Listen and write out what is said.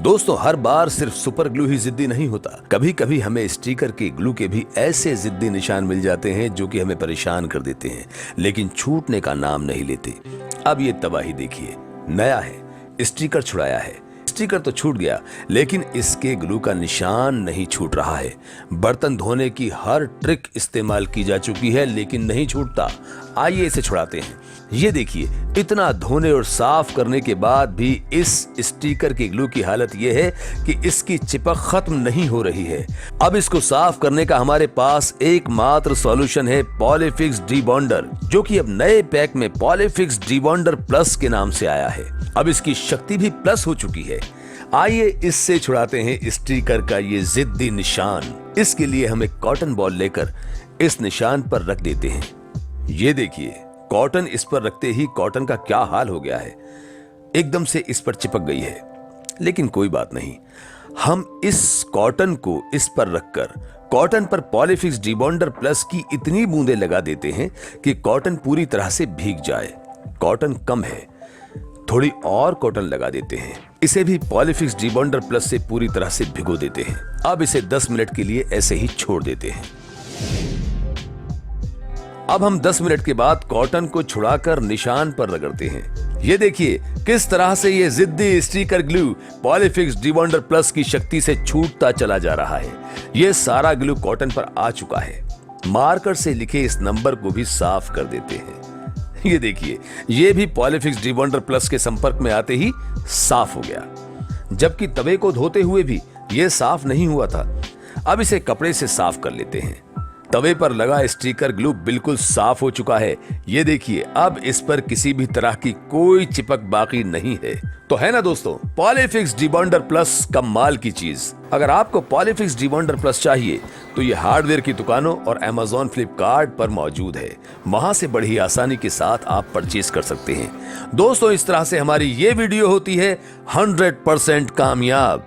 दोस्तों, हर बार सिर्फ super glue ही जिद्दी नहीं होता। कभी कभी हमें स्टिकर के ग्लू के भी ऐसे जिद्दी निशान मिल जाते हैं जो कि हमें परेशान कर देते हैं, लेकिन छूटने का नाम नहीं लेते। अब ये तबाही देखिए, नया है, स्टिकर छुड़ाया है, स्टिकर तो छूट गया, लेकिन इसके ग्लू का निशान नहीं छूट रहा है। बर्तन धोने की हर ट्रिक इस्तेमाल की जा चुकी है, लेकिन नहीं छूटता। आइए इसे छुड़ाते हैं। ये देखिए, इतना धोने और साफ करने के बाद भी इस स्टिकर के ग्लू की हालत ये है कि इसकी चिपक खत्म नहीं हो रही है। अब इसको साफ करने का हमारे पास एकमात्र सॉल्यूशन है पॉलीफिक्स डिबॉन्डर, जो कि अब नए पैक में पॉलीफिक्स डिबॉन्डर प्लस के नाम से आया है। अब इसकी शक्ति भी प्लस हो चुकी है। आइए इससे छुड़ाते हैं स्टिकर का ये जिद्दी निशान। इसके लिए हमें कॉटन बॉल लेकर इस निशान पर रख देते हैं। ये देखिए, कॉटन इस पर रखते ही कॉटन का क्या हाल हो गया है, एकदम से इस पर चिपक गई है। लेकिन कोई बात नहीं, हम इस कॉटन को इस पर रखकर कॉटन पर पॉलीफिक्स डिबॉन्डर प्लस की इतनी बूंदें लगा देते हैं कि कॉटन पूरी तरह से भीग जाए। कॉटन कम है, थोड़ी और कॉटन लगा देते हैं। इसे भी पॉलीफिक्स डिबॉन्डर प्लस से पूरी तरह से भिगो देते हैं। अब इसे 10 मिनट के लिए ऐसे ही छोड़ देते हैं। अब हम 10 मिनट के बाद कॉटन को छुड़ाकर निशान पर रगड़ते हैं। ये देखिए किस तरह से ये जिद्दी स्टिकर ग्लू पॉलीफिक्स डिबॉन्डर प्लस की शक्ति से छूटता चला जा रहा है। ये सारा ग्लू कॉटन पर आ चुका है। मार्कर से लिखे इस नंबर को भी साफ कर देते हैं। ये देखिए, ये भी पॉलीफिक्स डिबॉन्डर प्लस के संपर्क में आते ही साफ हो गया, जबकि तवे को धोते हुए भी ये साफ नहीं हुआ था। अब इसे कपड़े से साफ कर लेते हैं। तवे पर लगा स्टिकर ग्लू बिल्कुल साफ हो चुका है। ये देखिए, अब इस पर किसी भी तरह की कोई चिपक बाकी नहीं है। तो है ना दोस्तों, पॉलीफिक्स डिबॉन्डर प्लस कमाल की चीज। अगर आपको पॉलीफिक्स डिबॉन्डर प्लस चाहिए तो ये हार्डवेयर की दुकानों और Amazon फ्लिपकार्ट पर मौजूद है। वहां से बड़ी आसानी के साथ आप परचेज कर सकते हैं। दोस्तों, इस तरह से हमारी ये वीडियो होती है 100% कामयाब।